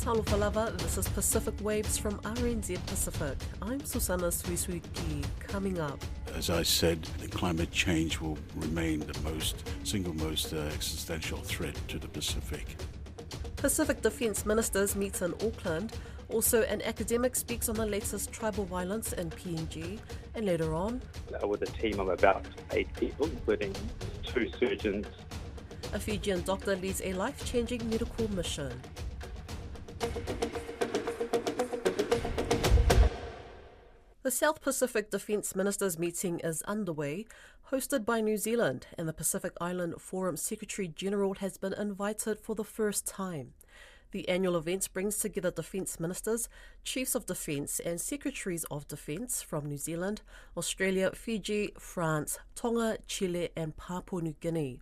Talofa lava, this is Pacific Waves from RNZ Pacific. I'm Susanna Suisuiki. Coming up. As I said, climate change will remain the single most existential threat to the Pacific. Pacific Defence Ministers meet in Auckland. Also, an academic speaks on the latest tribal violence in PNG. And later on, with a team of about 8 people, including 2 surgeons. A Fijian doctor leads a life-changing medical mission. The South Pacific Defence Ministers meeting is underway, hosted by New Zealand, and the Pacific Island Forum Secretary-General has been invited for the first time. The annual event brings together Defence Ministers, Chiefs of Defence and Secretaries of Defence from New Zealand, Australia, Fiji, France, Tonga, Chile and Papua New Guinea.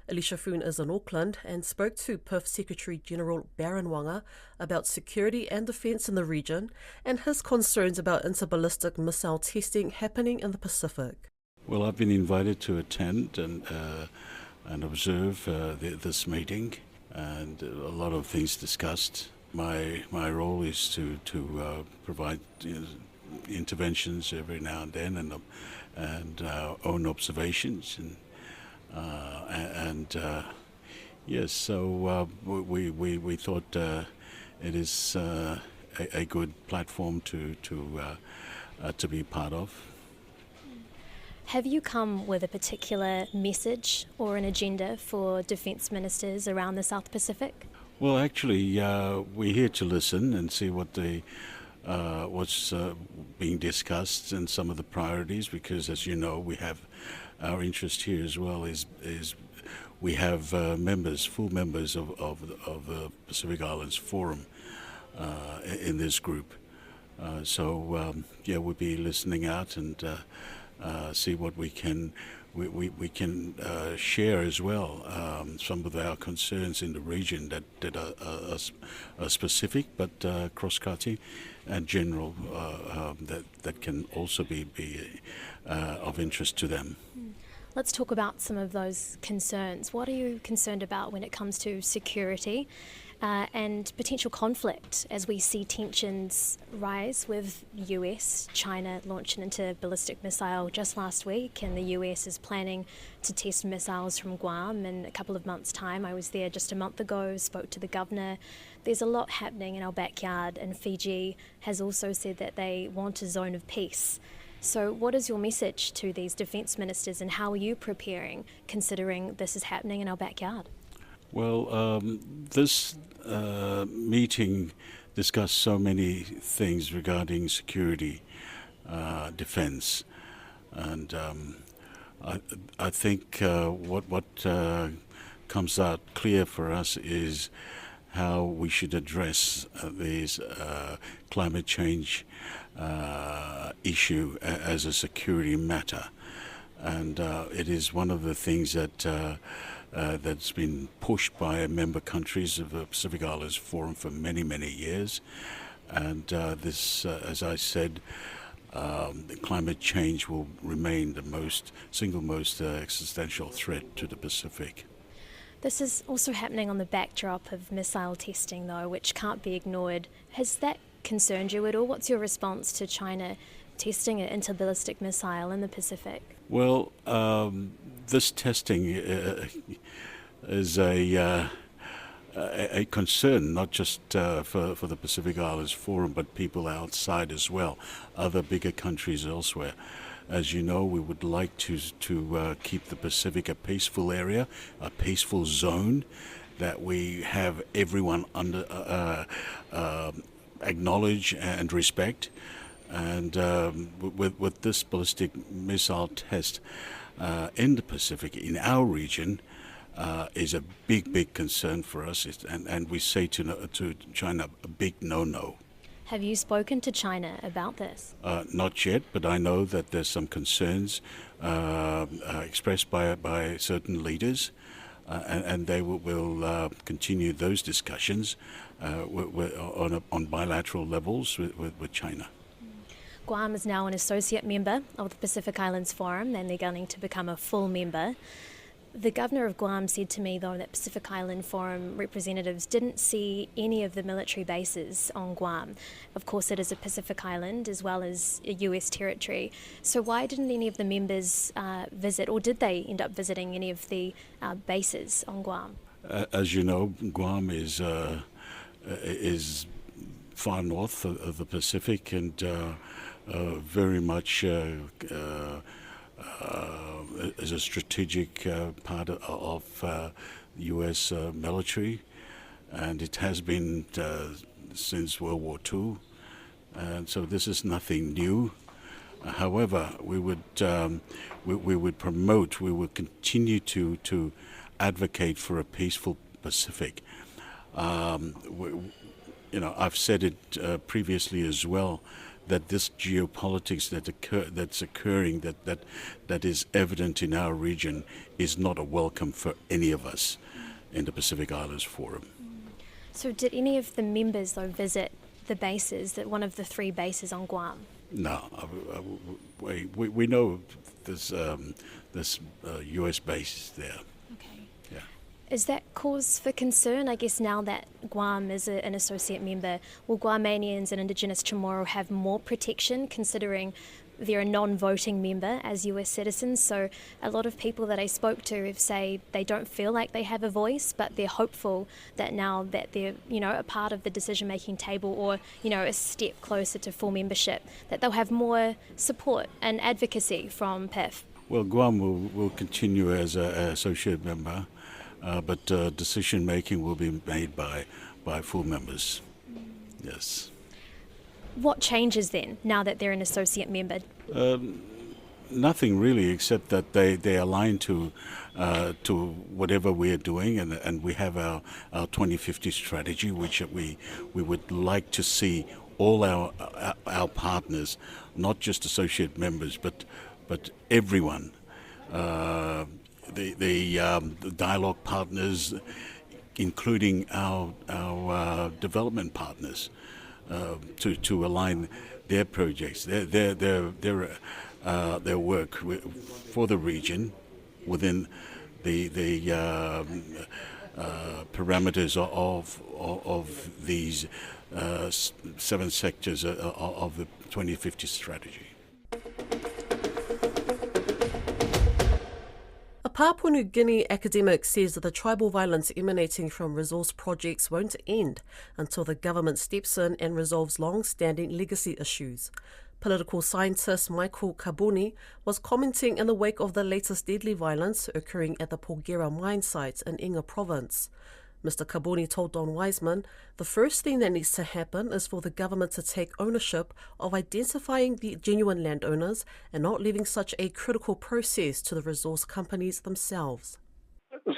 Alicia Foon is in Auckland and spoke to PIF Secretary-General Baron Wanga about security and defence in the region and his concerns about interballistic missile testing happening in the Pacific. Well, I've been invited to attend and observe this meeting, and a lot of things discussed. My role is to provide interventions every now and then and our own observations yes, so we thought it is a good platform to be part of. Have you come with a particular message or an agenda for Defence Ministers around the South Pacific? Well, actually, we're here to listen and see what's being discussed and some of the priorities, because, as you know, we have our interest here as well is we have full members of the Pacific Islands Forum in this group. We'll be listening out and see what we can share as well. Some of our concerns in the region that are specific but cross-cutting and general that can also be of interest to them. Let's talk about some of those concerns. What are you concerned about when it comes to security and potential conflict as we see tensions rise with US? China launched an interballistic missile just last week, and the US is planning to test missiles from Guam in a couple of months' time. I was there just a month ago, spoke to the governor. There's a lot happening in our backyard, and Fiji has also said that they want a zone of peace. So what is your message to these defence ministers, and how are you preparing, considering this is happening in our backyard? Well, this meeting discussed so many things regarding security, defence, and I think what comes out clear for us is how we should address these climate change issue as a security matter, and it is one of the things that's been pushed by member countries of the Pacific Islands Forum for many, many years. And this, as I said, the climate change will remain the single most existential threat to the Pacific. This is also happening on the backdrop of missile testing, though, which can't be ignored. Has that concerned you at all? What's your response to China testing an interballistic missile in the Pacific? Well, this testing is a concern, not just for the Pacific Islands Forum, but people outside as well, other bigger countries elsewhere. As you know, we would like to keep the Pacific a peaceful area, a peaceful zone that we have everyone acknowledge and respect. And with this ballistic missile test in the Pacific, in our region, is a big concern for us, and we say to China a big no-no. Have you spoken to China about this? Not yet, but I know that there's some concerns expressed by certain leaders, and they will continue those discussions on bilateral levels with China. Guam is now an associate member of the Pacific Islands Forum, and they're going to become a full member. The Governor of Guam said to me, though, that Pacific Island Forum representatives didn't see any of the military bases on Guam. Of course, it is a Pacific island as well as a US territory. So why didn't any of the members visit, or did they end up visiting any of the bases on Guam? As you know, Guam is far north of the Pacific and very much is a strategic part of the U.S. Military, and it has been since World War II, and so this is nothing new. However, we would promote, we would continue to advocate for a peaceful Pacific. I've said it previously as well, that this geopolitics that's occurring, that is evident in our region, is not a welcome for any of us in the Pacific Islands Forum. So did any of the members, though, visit the bases, one of the 3 bases on Guam? No, we know there's U.S. base there. Yeah. Is that cause for concern? I guess now that Guam is an associate member, will Guamanians and Indigenous Chamorro have more protection considering they're a non-voting member as US citizens? So a lot of people that I spoke to have say they don't feel like they have a voice, but they're hopeful that now that they're, a part of the decision-making table or, a step closer to full membership, that they'll have more support and advocacy from PIF. Well, Guam will continue as an associate member, but decision-making will be made by full members. Yes. What changes then, now that they're an associate member? Nothing really, except that they align to whatever we're doing, and we have our 2050 strategy, which we would like to see all our partners, not just associate members, but everyone, the dialogue partners, including our development partners, to align their projects, their work for the region within the parameters of these 7 sectors of the 2050 strategy. A Papua New Guinea academic says that the tribal violence emanating from resource projects won't end until the government steps in and resolves long-standing legacy issues. Political scientist Michael Kabuni was commenting in the wake of the latest deadly violence occurring at the Porgera mine site in Inga province. Mr. Kabuni told Don Wiseman the first thing that needs to happen is for the government to take ownership of identifying the genuine landowners and not leaving such a critical process to the resource companies themselves.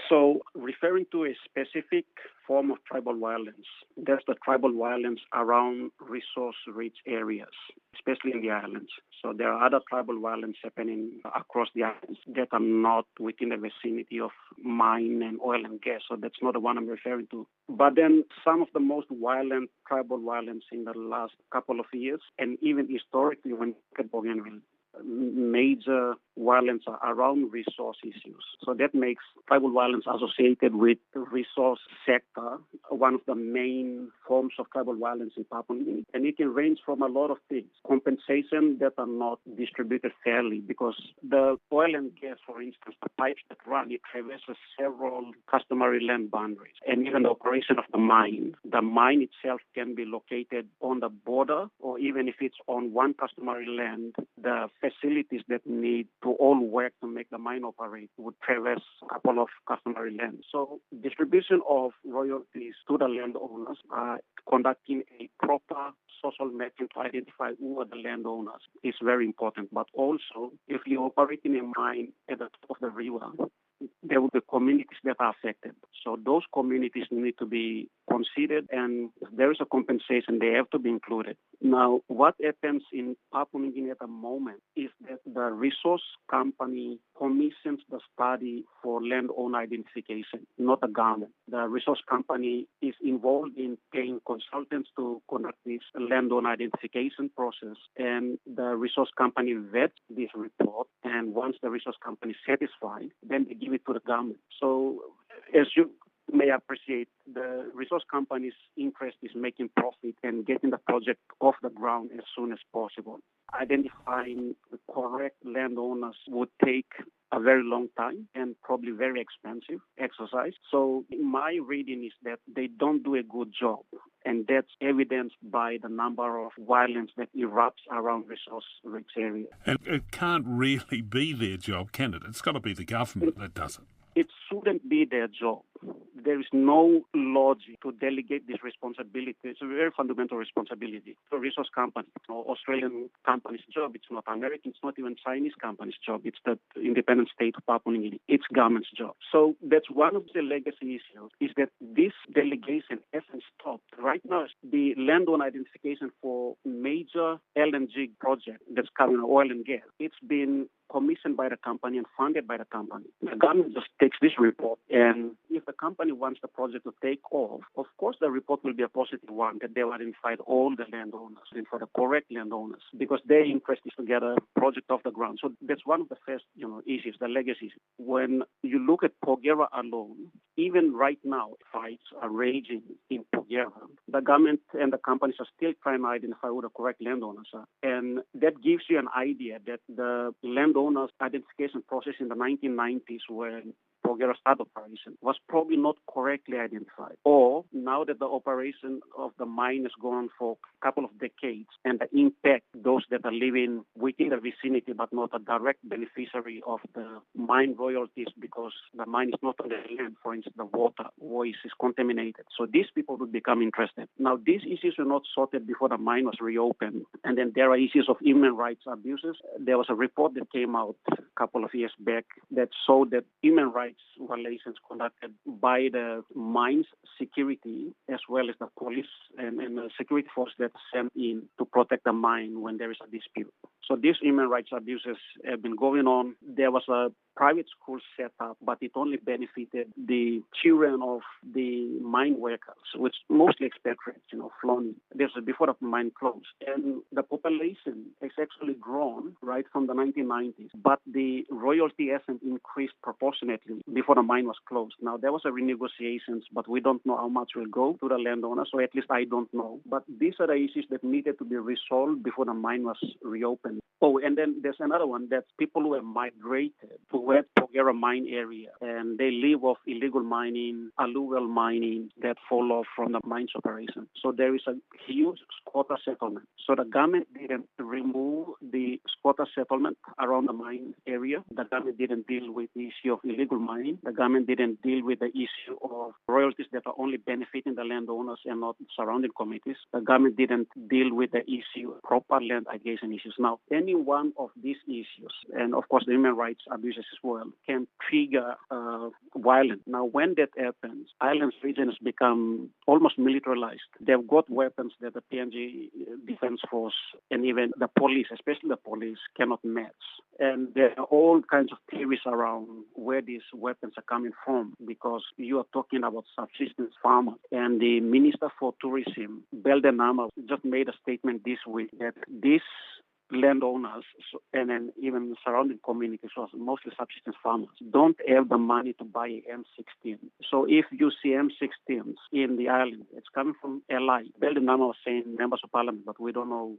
So, referring to a specific form of tribal violence, that's the tribal violence around resource-rich areas, especially in the islands. So there are other tribal violence happening across the islands that are not within the vicinity of mine and oil and gas, so that's not the one I'm referring to. But then some of the most violent tribal violence in the last couple of years, and even historically when Bougainville, major violence around resource issues. So that makes tribal violence associated with the resource sector one of the main forms of tribal violence in Papua New Guinea. And it can range from a lot of things. Compensation that are not distributed fairly, because the oil and gas, for instance, the pipes that run, it traverses several customary land boundaries. And even the operation of the mine itself can be located on the border, or even if it's on one customary land, the facilities that need to all work to make the mine operate would traverse a couple of customary lands. So distribution of royalties to the landowners, conducting a proper social mapping to identify who are the landowners is very important. But also, if you operate in a mine at the top of the river, there will be communities that are affected. So those communities need to be considered, and if there is a compensation, they have to be included. Now, what happens in Papua New Guinea at the moment is that the resource company commissions the study for landowner identification, not the government. The resource company is involved in paying consultants to conduct this landowner identification process, and the resource company vets this report, and once the resource company is satisfied, then they give give it to the government. So as you may appreciate, the resource company's interest is making profit and getting the project off the ground as soon as possible. Identifying the correct landowners would take a very long time and probably very expensive exercise. So my reading is that they don't do a good job, and that's evidenced by the number of violence that erupts around resource-rich areas. And it can't really be their job, can it? It's got to be the government that does it. It shouldn't be their job. There is no logic to delegate this responsibility. It's a very fundamental responsibility for resource companies. Australian company's job. It's not American. It's not even Chinese company's job. It's the independent state of Papua New Guinea. It's government's job. So that's one of the legacy issues, is that this delegation hasn't stopped. Right now, the landowner identification for major LNG project that's coming, oil and gas, it's been commissioned by the company and funded by the company. The government just takes this report, and if the company wants the project to take off, of course the report will be a positive one, that they've identified all the landowners and for the correct landowners, because their interest is to get a project off the ground. So that's one of the first issues, the legacies. When you look at Porgera alone, even right now, fights are raging in Porgera. The government and the companies are still trying to identify who the correct landowners are. And that gives you an idea that the landowners identification process in the 1990s, when Porgera started operation, was probably not correctly identified. Or now that the operation of the mine has gone on for a couple of decades, and the impact, those that are living within the vicinity but not a direct beneficiary of the mine royalties, because the mine is not on the land, for instance, the water voice is contaminated. So these people would become interested. Now, these issues were not sorted before the mine was reopened. And then there are issues of human rights abuses. There was a report that came out a couple of years back that showed that human rights violations conducted by the mine's security, as well as the police and the security force that sent in to protect the mine when there is a dispute. So these human rights abuses have been going on. There was a private school set up, but it only benefited the children of the mine workers, which mostly expatriates, flown. This was before the mine closed. And the population has actually grown right from the 1990s, but the royalty hasn't increased proportionately before the mine was closed. Now, there was a renegotiations, but we don't know how much will go to the landowner, so at least I don't know. But these are the issues that needed to be resolved before the mine was reopened. Oh, and then there's another one, that's people who have migrated to where Porgera mine area, and they live off illegal mining, alluvial mining that fall off from the mine's operation. So there is a huge squatter settlement. So the government didn't remove the squatter settlement around the mine area. The government didn't deal with the issue of illegal mining. The government didn't deal with the issue of royalties that are only benefiting the landowners and not surrounding communities. The government didn't deal with the issue of proper land aggregation issues. Now, any one of these issues, and of course the human rights abuses as well, can trigger violence. Now, when that happens, Islands region has become almost militarized. They've got weapons that the PNG Defense Force and even the police, especially the police, cannot match. And there are all kinds of theories around where these weapons are coming from, because you are talking about subsistence farmers. And the Minister for Tourism, Beldenama, just made a statement this week that these landowners and then even surrounding communities, mostly subsistence farmers, don't have the money to buy an M16. So if you see M16s in the island, it's coming from LI. Beldenama was saying members of parliament, but we don't know,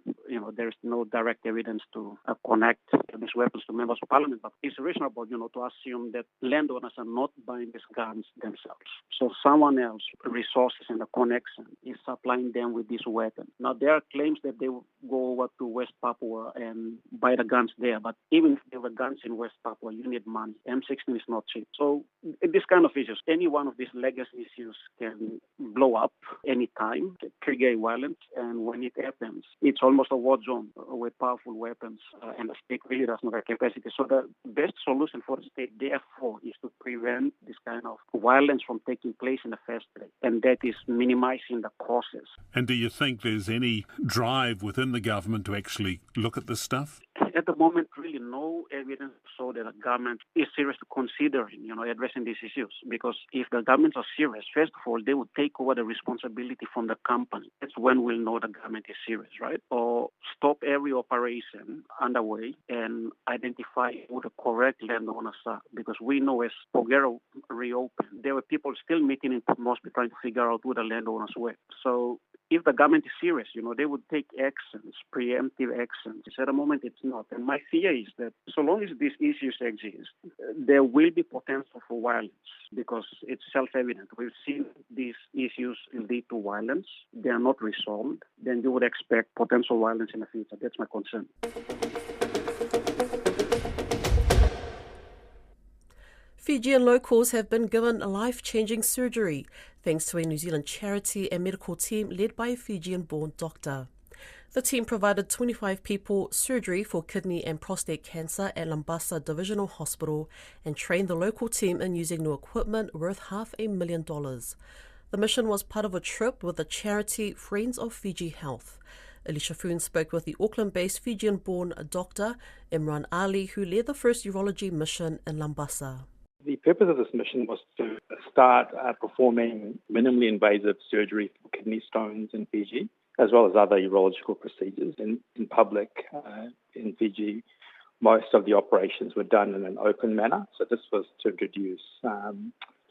there is no direct evidence to connect these weapons to members of parliament. But it's reasonable, to assume that landowners are not buying these guns themselves. So someone else, resources and the connection, is supplying them with these weapons. Now, there are claims that they will go over to West Papua and buy the guns there. But even if there were guns in West Papua, you need money. M16 is not cheap. So this kind of issues, any one of these legacy issues can blow up any time, trigger violence, and when it happens, it's almost a war zone with powerful weapons, and the state really does not have capacity. So the best solution for the state, therefore, is to prevent this kind of violence from taking place in the first place, and that is minimizing the causes. And do you think there's any drive within the government to actually look look at this stuff? At the moment, really no evidence so that the government is seriously considering, addressing these issues. Because if the governments are serious, first of all, they would take over the responsibility from the company. That's when we'll know the government is serious, right? Or stop every operation underway and identify who the correct landowners are. Because we know as Pogero reopened, there were people still meeting in Port Moresby trying to figure out who the landowners were. So if the government is serious, they would take actions, preemptive actions. At the moment, it's not. And my fear is that so long as these issues exist, there will be potential for violence because it's self-evident. We've seen these issues lead to violence. They are not resolved. Then you would expect potential violence in the future. That's my concern. Fijian locals have been given life-changing surgery thanks to a New Zealand charity and medical team led by a Fijian-born doctor. The team provided 25 people surgery for kidney and prostate cancer at Lambasa Divisional Hospital and trained the local team in using new equipment worth $500,000. The mission was part of a trip with the charity Friends of Fiji Health. Alicia Foon spoke with the Auckland-based Fijian-born doctor Imran Ali, who led the first urology mission in Lambasa. The purpose of this mission was to start performing minimally invasive surgery for kidney stones in Fiji, as well as other urological procedures in public in Fiji. Most of the operations were done in an open manner, so this was to introduce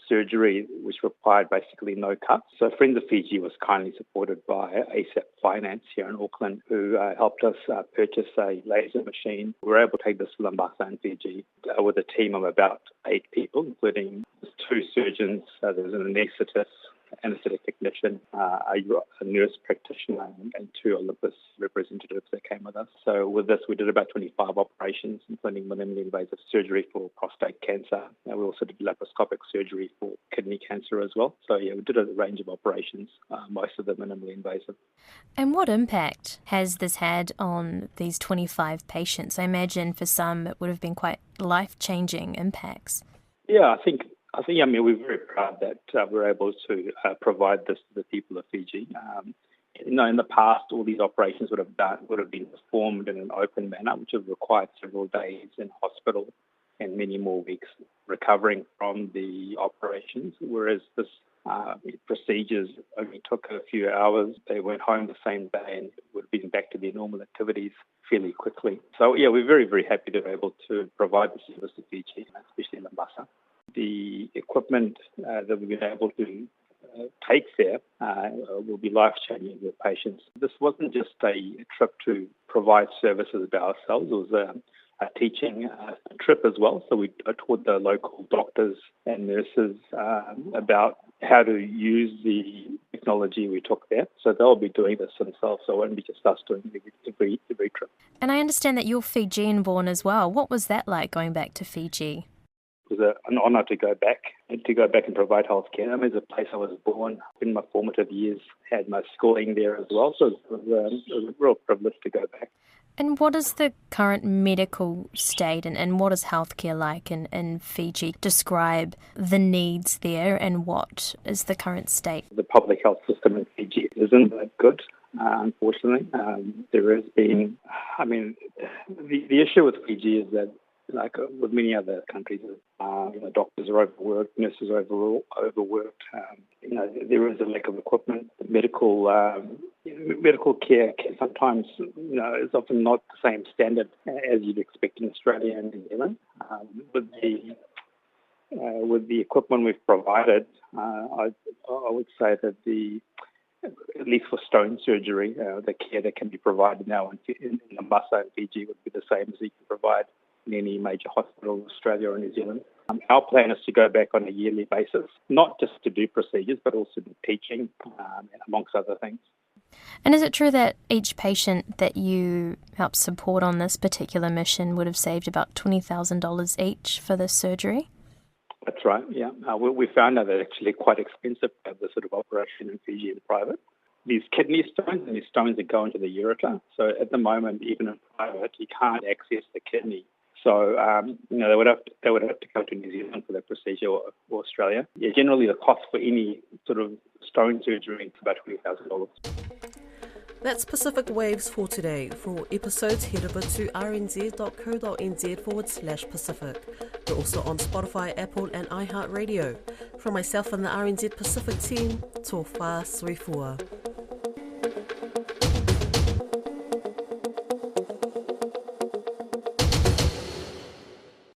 surgery which required basically no cuts. So Friends of Fiji was kindly supported by ASAP Finance here in Auckland, who helped us purchase a laser machine. We were able to take this to Lambasa in Fiji with a team of about 8 people, including 2 surgeons. There was an anaesthetist, anaesthetic technician, a nurse practitioner, and 2 Olympus representatives that came with us. So with this, we did about 25 operations, including minimally invasive surgery for prostate cancer. And we also did laparoscopic surgery for kidney cancer as well. So yeah, we did a range of operations, most of them minimally invasive. And what impact has this had on these 25 patients? I imagine for some it would have been quite life-changing impacts. Yeah, I think we're very proud that we're able to provide this to the people of Fiji. In the past, all these operations would have been performed in an open manner, which would have required several days in hospital and many more weeks recovering from the operations, whereas this procedures only took a few hours. They went home the same day and would have been back to their normal activities fairly quickly. So yeah, we're very, very happy to be able to provide the service to Fiji, especially in Lambasa. The equipment that we've been able to take there will be life-changing for patients. This wasn't just a trip to provide services by ourselves. It was a teaching trip as well. So we taught the local doctors and nurses about how to use the technology we took there. So they'll be doing this themselves. So it won't be just us doing every trip. And I understand that you're Fijian-born as well. What was that like going back to Fiji? It was an honour to go back and provide healthcare. It's a place I was born in my formative years, had my schooling there as well, so it was a real privilege to go back. And what is the current medical state and what is healthcare like in Fiji? Describe the needs there and what is the current state? The public health system in Fiji isn't that good. Unfortunately, there has been, the issue with Fiji is that, like with many other countries, doctors are overworked, nurses are overworked. There is a lack of equipment. Medical care sometimes, is often not the same standard as you'd expect in Australia and New Zealand. With the equipment we've provided, I would say that at least for stone surgery, the care that can be provided now in Lambasa and Fiji would be the same as you can provide in any major hospital in Australia or New Zealand. Our plan is to go back on a yearly basis, not just to do procedures, but also do teaching, amongst other things. And is it true that each patient that you helped support on this particular mission would have saved about $20,000 each for this surgery? That's right, yeah. We found out that it's actually quite expensive to have this sort of operation in Fiji in private. These kidney stones and these stones that go into the ureter. So at the moment, even in private, you can't access the kidney. So, they would have to go to New Zealand for that procedure or Australia. Yeah, generally the cost for any sort of stone surgery is about $20,000. That's Pacific Waves for today. For episodes, head over to rnz.co.nz/Pacific. We're also on Spotify, Apple and iHeartRadio. From myself and the RNZ Pacific team, tō whā sui fua.